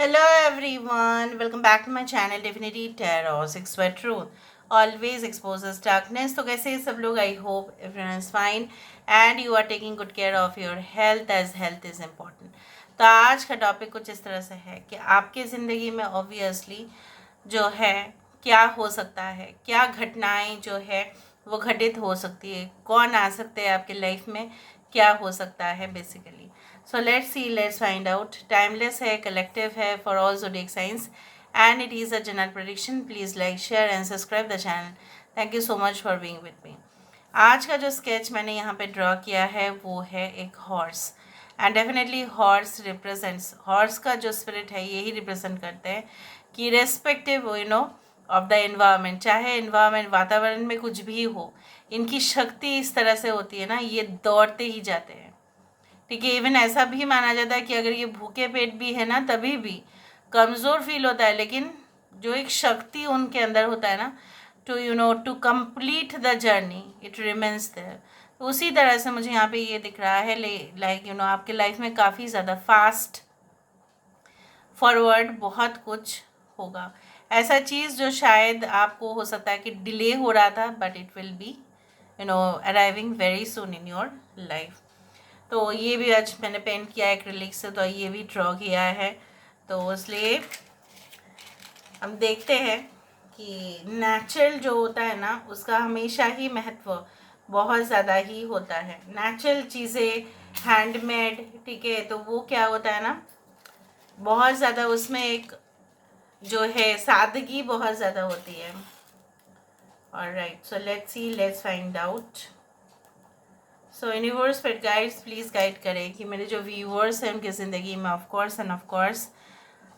Hello everyone, welcome back to my channel Divinity Tarot 6 by Truth. Always exposes darkness. तो कैसे हैं सब लोग? I hope everyone is fine and you are taking good care of your health as health is important. तो आज का topic कुछ इस तरह से है कि आपकी ज़िंदगी में ऑब्वियसली जो है क्या हो सकता है, क्या घटनाएं जो है वो घटित हो सकती है, कौन आ सकते हैं आपके लाइफ में, क्या हो सकता है basically. So let's see, let's find out. Timeless है, collective है for all zodiac signs and it is a general prediction. Please like, share and subscribe the channel. Thank you so much for being with me. आज का जो sketch मैंने यहाँ पे draw किया है वो है एक horse and definitely horse represents, horse का जो स्पिरिट है यही रिप्रेजेंट करते हैं कि रेस्पेक्टिव ऑफ द एनवायरनमेंट, चाहे एनवायरनमेंट वातावरण में कुछ भी हो, इनकी शक्ति इस तरह से होती है ना, ये दौड़ते ही जाते हैं. ठीक है. इवन ऐसा भी माना जाता है कि अगर ये भूखे पेट भी है ना तभी भी कमज़ोर फील होता है, लेकिन जो एक शक्ति उनके अंदर होता है ना to complete the journey, it remains there. तो उसी तरह से मुझे यहाँ पे ये दिख रहा है लाइक आपके लाइफ में काफ़ी ज़्यादा फास्ट फॉरवर्ड बहुत कुछ होगा. ऐसा चीज़ जो शायद आपको हो सकता है कि डिले हो रहा था, but it will be arriving very soon in your life. तो ये भी आज मैंने पेंट किया है एक्रिलिक से, तो ये भी ड्रॉ किया है. तो इसलिए हम देखते हैं कि नेचुरल जो होता है ना उसका हमेशा ही महत्व बहुत ज़्यादा ही होता है. नेचुरल चीज़ें, हैंडमेड, ठीक है, तो वो क्या होता है ना, बहुत ज़्यादा उसमें एक जो है सादगी बहुत ज़्यादा होती है. Alright, so let's C, let's find out. So universe पर गाइड्स प्लीज़ गाइड करें कि मेरे जो व्यूअर्स हैं उनकी ज़िंदगी में ऑफकोर्स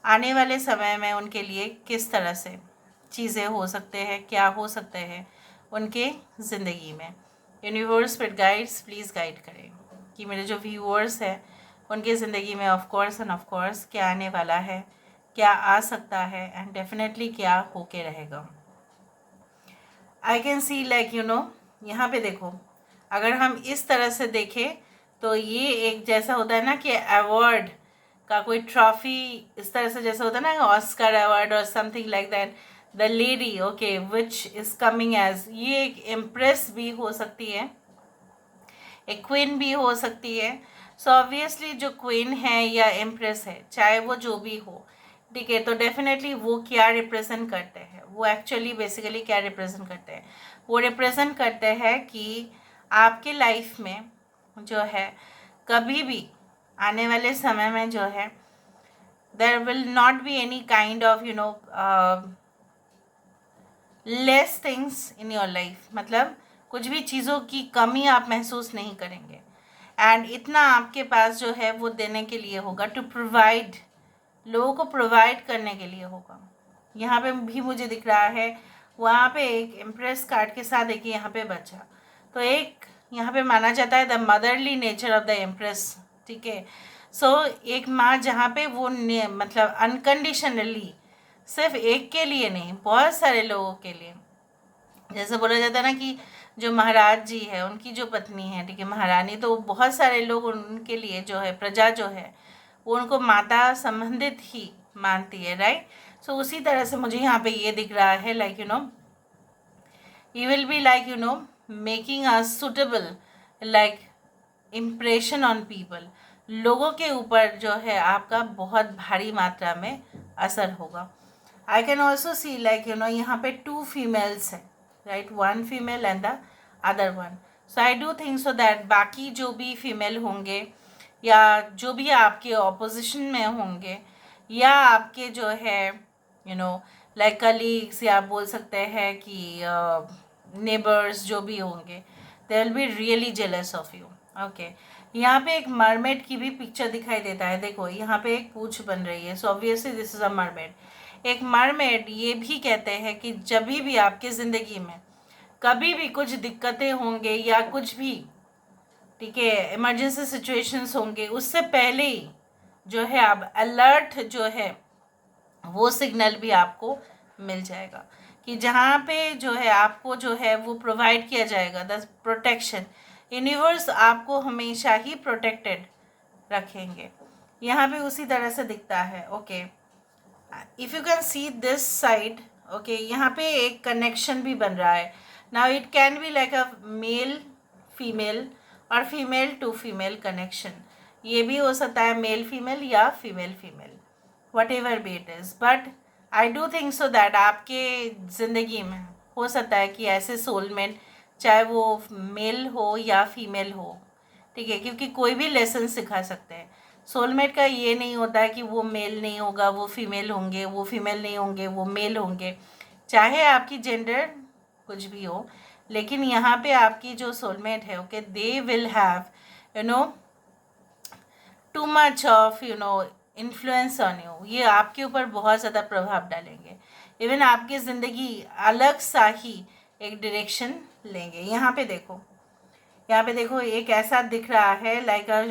आने वाले समय में उनके लिए किस तरह से चीज़ें हो सकते हैं, क्या हो सकते हैं उनके ज़िंदगी में. यूनिवर्स पर गाइड्स प्लीज़ गाइड करें कि मेरे जो व्यूअर्स हैं उनकी ज़िंदगी में ऑफकोर्स क्या आने वाला है, क्या आ सकता है एंड डेफिनेटली क्या होके रहेगा. आई कैन सी लाइक यहाँ पे देखो, अगर हम इस तरह से देखें तो ये एक जैसा होता है ना कि अवार्ड का कोई ट्रॉफी, इस तरह से जैसा होता है ना ऑस्कर अवार्ड और something like that. The lady okay which is coming as, ये एक एम्प्रेस भी हो सकती है, एक क्वीन भी हो सकती है. सो ऑब्वियसली जो क्वीन है या एम्प्रेस है, चाहे वो जो भी हो, ठीक है, तो डेफिनेटली वो क्या रिप्रेजेंट करते हैं, वो एक्चुअली बेसिकली क्या रिप्रेजेंट करते हैं, वो रिप्रेजेंट करते हैं कि आपके लाइफ में जो है कभी भी आने वाले समय में जो है there will not be any kind of less things in your life. मतलब कुछ भी चीज़ों की कमी आप महसूस नहीं करेंगे एंड इतना आपके पास जो है वो देने के लिए होगा, टू प्रोवाइड, लोगों को प्रोवाइड करने के लिए होगा. यहाँ पे भी मुझे दिख रहा है, वहाँ पे एक इम्प्रेस कार्ड के साथ एक यहाँ पे बचा, तो एक यहाँ पे माना जाता है the motherly nature of the empress. ठीक है. सो एक माँ जहाँ पे वो मतलब अनकंडीशनली, सिर्फ एक के लिए नहीं, बहुत सारे लोगों के लिए, जैसे बोला जाता है ना कि जो महाराज जी है उनकी जो पत्नी है, ठीक है, महारानी, तो बहुत सारे लोग उनके लिए जो है प्रजा जो है वो उनको माता संबंधित ही मानती है, राइट. सो उसी तरह से मुझे यहाँ पे ये दिख रहा है like you will be like making a suitable like impression on people. लोगों के ऊपर जो है आपका बहुत भारी मात्रा में असर होगा. आई कैन ऑल्सो सी लाइक यहाँ पे 2 फीमेल्स हैं, right, 1 female and the other 1. So I do think so that बाकी जो भी फीमेल होंगे या जो भी आपके ऑपोजिशन में होंगे या आपके जो है लाइक कलीग्स, या आप बोल सकते हैं कि नेबर्स जो भी होंगे, they will be really jealous of you. Okay. यहाँ पे एक मरमेड की भी पिक्चर दिखाई देता है. देखो यहाँ पे एक पूंछ बन रही है, so obviously this is a mermaid. एक मरमेड ये भी कहते हैं कि जब भी आपकी ज़िंदगी में कभी भी कुछ दिक्कतें होंगे या कुछ भी, ठीक है, इमरजेंसी सिचुएशंस होंगे, उससे पहले ही जो है आप अलर्ट जो है वो सिग्नल भी आपको मिल जाएगा कि जहाँ पे जो है आपको जो है वो प्रोवाइड किया जाएगा द प्रोटेक्शन. यूनिवर्स आपको हमेशा ही प्रोटेक्टेड रखेंगे. यहाँ पे उसी तरह से दिखता है. Okay. If you can see this side, okay, यहाँ पे एक कनेक्शन भी बन रहा है. Now it can be like a male female और फीमेल टू फीमेल कनेक्शन. ये भी हो सकता है मेल फीमेल या female female, what ever be it is. But I do think so that आपके ज़िंदगी में हो सकता है कि ऐसे सोलमेट, चाहे वो मेल हो या फीमेल हो, ठीक है, क्योंकि कोई भी लेसन सिखा सकते हैं. सोलमेट का ये नहीं होता है कि वो मेल नहीं होगा वो फीमेल होंगे, वो फीमेल नहीं होंगे वो मेल होंगे, चाहे आपकी जेंडर कुछ भी हो. लेकिन यहाँ पे आपकी जो सोलमेट है, okay, they will have you know too much of influence on you. ये आपके ऊपर बहुत ज़्यादा प्रभाव डालेंगे. इवन आपकी ज़िंदगी अलग सा ही एक डायरेक्शन लेंगे. यहाँ पे देखो एक ऐसा दिख रहा है like a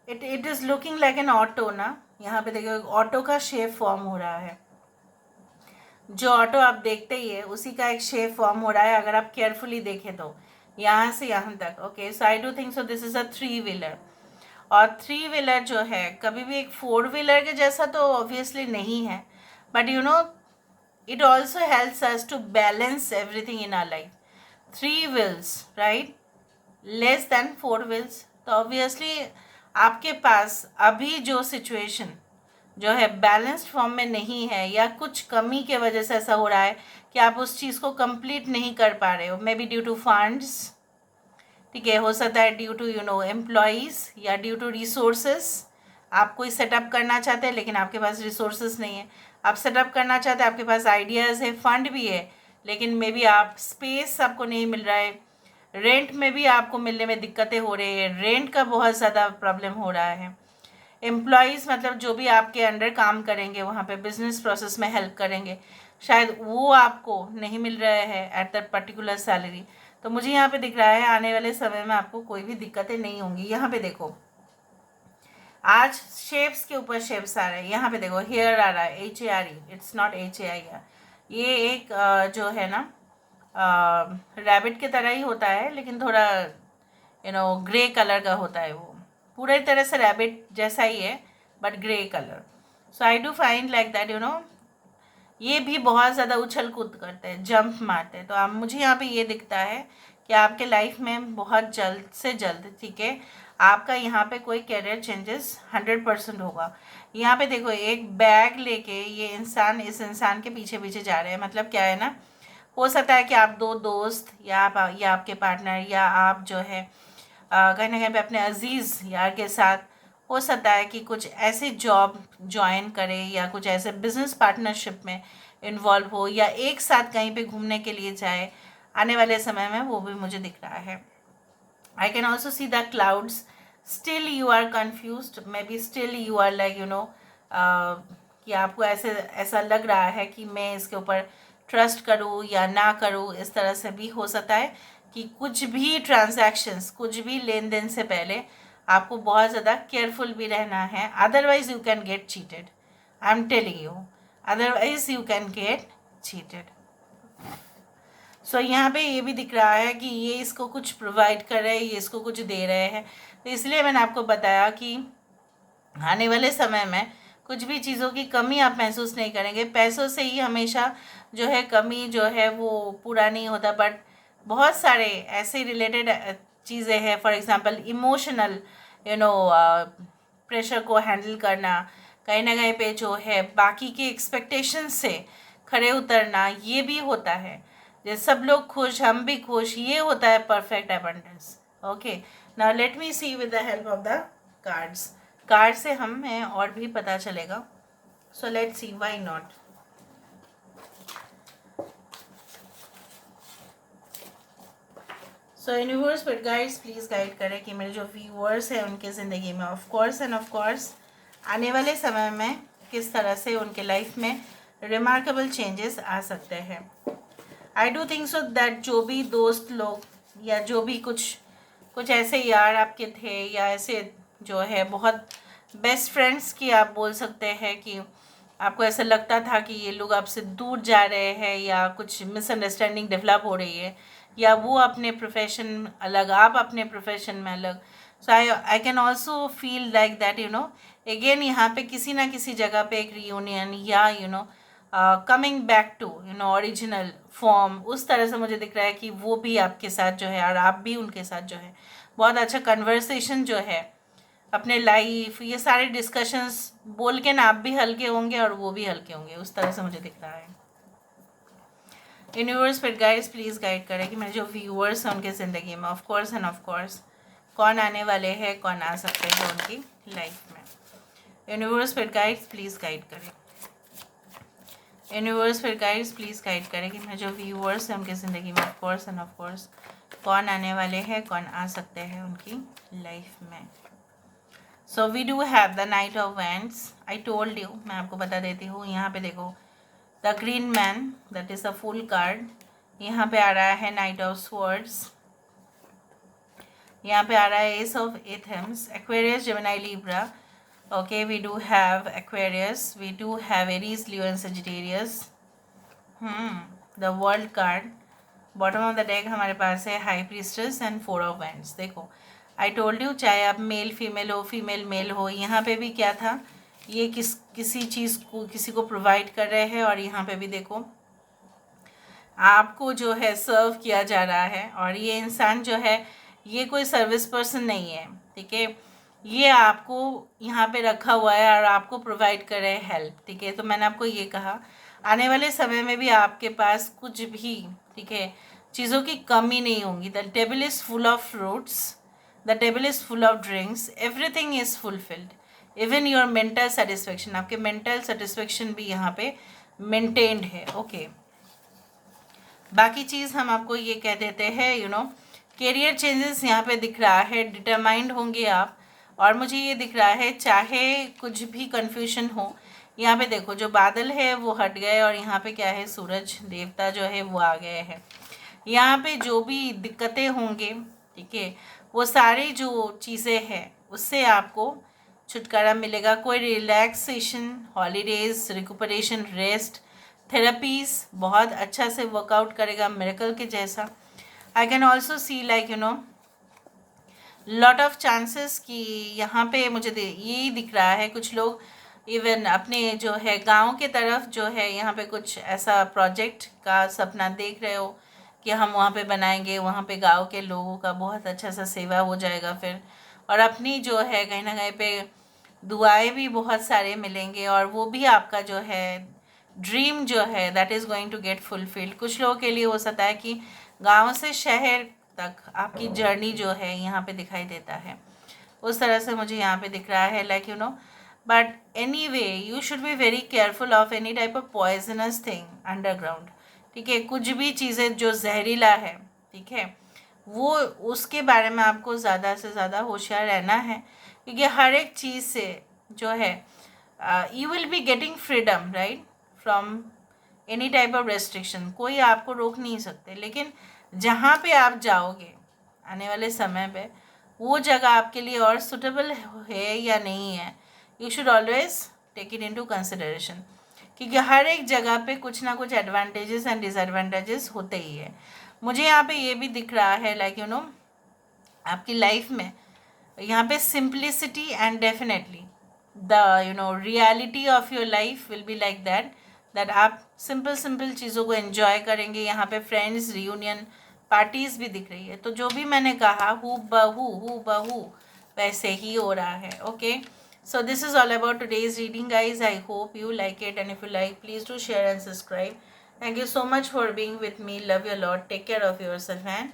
it is looking like an auto ना. यहाँ पे देखो ऑटो का शेप फॉर्म हो रहा है. जो ऑटो आप देखते ही है उसी का एक शेप फॉर्म हो रहा है अगर आप केयरफुली देखें तो, यहाँ से यहाँ तक. Okay, so I do think so this is a 3 wheeler. और 3 व्हीलर जो है कभी भी एक 4 व्हीलर के जैसा तो ऑब्वियसली नहीं है, but it also helps us to balance everything in our life. 3 wheels, right? Less than 4 wheels. तो ऑब्वियसली आपके पास अभी जो सिचुएशन जो है बैलेंस्ड फॉर्म में नहीं है, या कुछ कमी के वजह से ऐसा हो रहा है कि आप उस चीज़ को कंप्लीट नहीं कर पा रहे हो. Maybe due to funds, ठीक है, हो सकता है ड्यू टू एम्प्लॉयज़ या ड्यू टू रिसोर्सेस. आप कोई सेटअप करना चाहते हैं लेकिन आपके पास रिसोर्सेस नहीं है. आप सेटअप करना चाहते हैं, आपके पास आइडियाज़ है, फंड भी है, लेकिन मे बी आप स्पेस आपको नहीं मिल रहा है. रेंट में भी आपको मिलने में दिक्कतें हो रही है, रेंट का बहुत ज़्यादा प्रॉब्लम हो रहा है. एम्प्लॉयज़ मतलब जो भी आपके अंडर काम करेंगे, वहाँ पे बिजनेस प्रोसेस में हेल्प करेंगे, शायद वो आपको नहीं मिल रहा है एट दैट पर्टिकुलर सैलरी. तो मुझे यहाँ पे दिख रहा है आने वाले समय में आपको कोई भी दिक्कतें नहीं होंगी. यहाँ पे देखो आज शेप्स के ऊपर शेप्स आ रहे हैं. यहाँ पे देखो हेयर आ रहा है, HARE, इट्स नॉट HAIR. ये एक जो है ना रैबिट की तरह ही होता है, लेकिन थोड़ा ग्रे कलर का होता है. वो पूरी तरह से रैबिट जैसा ही है but grey colour. So I do find like that ये भी बहुत ज़्यादा उछल कूद करते हैं, जंप मारते हैं. तो आप मुझे यहाँ पे ये दिखता है कि आपके लाइफ में बहुत जल्द से जल्द, ठीक है, आपका यहाँ पे कोई कैरियर चेंजेस 100% होगा. यहाँ पे देखो एक बैग लेके ये इंसान इस इंसान के पीछे पीछे जा रहे हैं. मतलब क्या है ना, हो सकता है कि आप 2 दोस्त या आपके पार्टनर या आप जो है कहीं ना कहीं पे अपने अजीज़ यार के साथ हो सकता है कि कुछ ऐसे जॉब ज्वाइन करें या कुछ ऐसे बिजनेस पार्टनरशिप में इन्वॉल्व हो या एक साथ कहीं पे घूमने के लिए जाए आने वाले समय में. वो भी मुझे दिख रहा है. I can also see the clouds. Still you are confused, maybe still you are like कि आपको ऐसा लग रहा है कि मैं इसके ऊपर ट्रस्ट करूँ या ना करूँ. इस तरह से भी हो सकता है कि कुछ भी ट्रांजैक्शंस, कुछ भी लेन देन से पहले आपको बहुत ज़्यादा केयरफुल भी रहना है. Otherwise you can get cheated. I am telling you, otherwise you can get cheated. So यहाँ पे ये भी दिख रहा है कि ये इसको कुछ प्रोवाइड कर रहे हैं, ये इसको कुछ दे रहे हैं. तो इसलिए मैंने आपको बताया कि आने वाले समय में कुछ भी चीज़ों की कमी आप महसूस नहीं करेंगे. पैसों से ही हमेशा जो है कमी जो है वो पूरा नहीं होता, बट बहुत सारे ऐसे रिलेटेड चीज़ें हैं. फॉर एग्जांपल इमोशनल प्रेशर को हैंडल करना, कहीं ना कहीं पे जो है बाकी के एक्सपेक्टेशंस से खड़े उतरना, ये भी होता है. जैसे सब लोग खुश हम भी खुश, ये होता है perfect abundance. Okay, now let me see with the help of the cards. Card से हमें और भी पता चलेगा. So let's see, why not. So universe but guides please guide करें कि मेरे जो व्यूअर्स हैं उनके ज़िंदगी में ऑफ कोर्स आने वाले समय में किस तरह से उनके लाइफ में रिमार्केबल चेंजेस आ सकते हैं. I do think so that जो भी दोस्त लोग या जो भी कुछ ऐसे यार आपके थे या ऐसे जो है बहुत बेस्ट फ्रेंड्स की आप बोल सकते हैं कि आपको ऐसा लगता था कि ये लोग आपसे दूर जा रहे हैं या कुछ मिसअंडरस्टैंडिंग डेवलप हो रही है, या वो अपने प्रोफेशन अलग, आप अपने प्रोफेशन में अलग. So I can also feel like that again यहाँ पे किसी ना किसी जगह पे एक रियूनियन या coming back to original form, उस तरह से मुझे दिख रहा है कि वो भी आपके साथ जो है और आप भी उनके साथ जो है बहुत अच्छा कन्वर्सेशन जो है, अपने लाइफ ये सारे डिस्कशंस बोल के ना आप भी हल्के होंगे और वो भी हल्के होंगे, उस तरह से मुझे दिख रहा है। यूनिवर्स पर गाइड्स प्लीज़ गाइड करें कि मेरे जो व्यूअर्स हैं उनके ज़िंदगी में of course end of course कौन आने वाले हैं, कौन आ सकते हैं उनकी लाइफ में। यूनिवर्स पर गाइड्स प्लीज़ गाइड करें। यूनिवर्स पर गाइड्स प्लीज़ गाइड करें कि मेरे जो व्यूअर्स हैं उनकी ज़िंदगी में of course end of course कौन आने वाले हैं, कौन आ सकते हैं उनकी लाइफ में। So we do have the knight of wands. I told you, मैं आपको बता देती हूँ। यहाँ पे देखो the green man, that is the full card. यहाँ पे आ रहा है नाइट ऑफ स्वॉर्ड्स। यहाँ पे आ रहा है एस ऑफ एथम्स, Aquarius, Gemini, Libra. Okay, we do have Aquarius, we do have Aries, Leo and Sagittarius. The world card bottom of the deck हमारे पास है high priestess and four of wands. देखो आई टोल्ड यू, चाहे आप male female हो, female male हो, यहाँ पे भी क्या था, ये किसी चीज़ को किसी को प्रोवाइड कर रहे हैं और यहाँ पे भी देखो आपको जो है सर्व किया जा रहा है। और ये इंसान जो है ये कोई सर्विस पर्सन नहीं है, ठीक है, ये आपको यहाँ पे रखा हुआ है और आपको प्रोवाइड कर रहे हैं हेल्प, ठीक है। तो मैंने आपको ये कहा आने वाले समय में भी आपके पास कुछ भी, ठीक है, चीज़ों की कमी नहीं होगी। The table is full of fruits, the table is full of drinks, everything is fulfilled, even your mental satisfaction, आपके मेंटल सेटिस्फेक्शन भी यहाँ पे मेंटेन्ड है। ओके, बाकी चीज़ हम आपको ये कह देते हैं कैरियर चेंजेस यहाँ पे दिख रहा है, डिटरमाइंड होंगे आप। और मुझे ये दिख रहा है चाहे कुछ भी कन्फ्यूजन हो, यहाँ पे देखो जो बादल है वो हट गए और यहाँ पे क्या है, सूरज देवता जो है वो आ गए हैं। यहाँ पे जो भी दिक्कतें होंगे, ठीक है, वो सारी जो चीज़ें हैं उससे आपको छुटकारा मिलेगा। कोई रिलैक्सेशन, हॉलीडेज, रिकुपरेशन, रेस्ट, थेरेपीज बहुत अच्छा से वर्कआउट करेगा, मिरेकल के जैसा। आई can also C like lot of chances कि यहाँ पे मुझे यही दिख रहा है कुछ लोग इवन अपने जो है गांव के तरफ जो है यहाँ पे कुछ ऐसा प्रोजेक्ट का सपना देख रहे हो कि हम वहाँ पे बनाएंगे, वहाँ पे गांव के लोगों का बहुत अच्छा सा सेवा हो जाएगा फिर, और अपनी जो है कहीं ना कहीं पे दुआएं भी बहुत सारे मिलेंगे और वो भी आपका जो है ड्रीम जो है that is going to get fulfilled. कुछ लोगों के लिए हो सकता है कि गांव से शहर तक आपकी जर्नी जो है यहाँ पे दिखाई देता है, उस तरह से मुझे यहाँ पे दिख रहा है like but any way you should be very careful of any type of poisonous thing underground, ठीक है। कुछ भी चीज़ें जो जहरीला है, ठीक है, वो उसके बारे में आपको ज़्यादा से ज़्यादा होशियार रहना है, क्योंकि हर एक चीज़ से जो है you will be getting freedom right from any type of restriction. कोई आपको रोक नहीं सकते, लेकिन जहाँ पे आप जाओगे आने वाले समय पे वो जगह आपके लिए और सुटेबल है या नहीं है, you should always take it into consideration, क्योंकि हर एक जगह पे कुछ ना कुछ एडवांटेजेस एंड डिसएडवांटेजेस होते ही है। मुझे यहाँ पे ये भी दिख रहा है लाइक आपकी लाइफ में यहाँ पे simplicity and definitely the reality of your life will be like that आप सिंपल चीज़ों को एंजॉय करेंगे। यहाँ पे फ्रेंड्स रियूनियन पार्टीज़ भी दिख रही है, तो जो भी मैंने कहा हु बहू वैसे ही हो रहा है। Okay, so this is all about today's reading guys. I hope you like it, and if you like please do share and subscribe. Thank you so much for being with me. Love you a lot. Take care of yourself and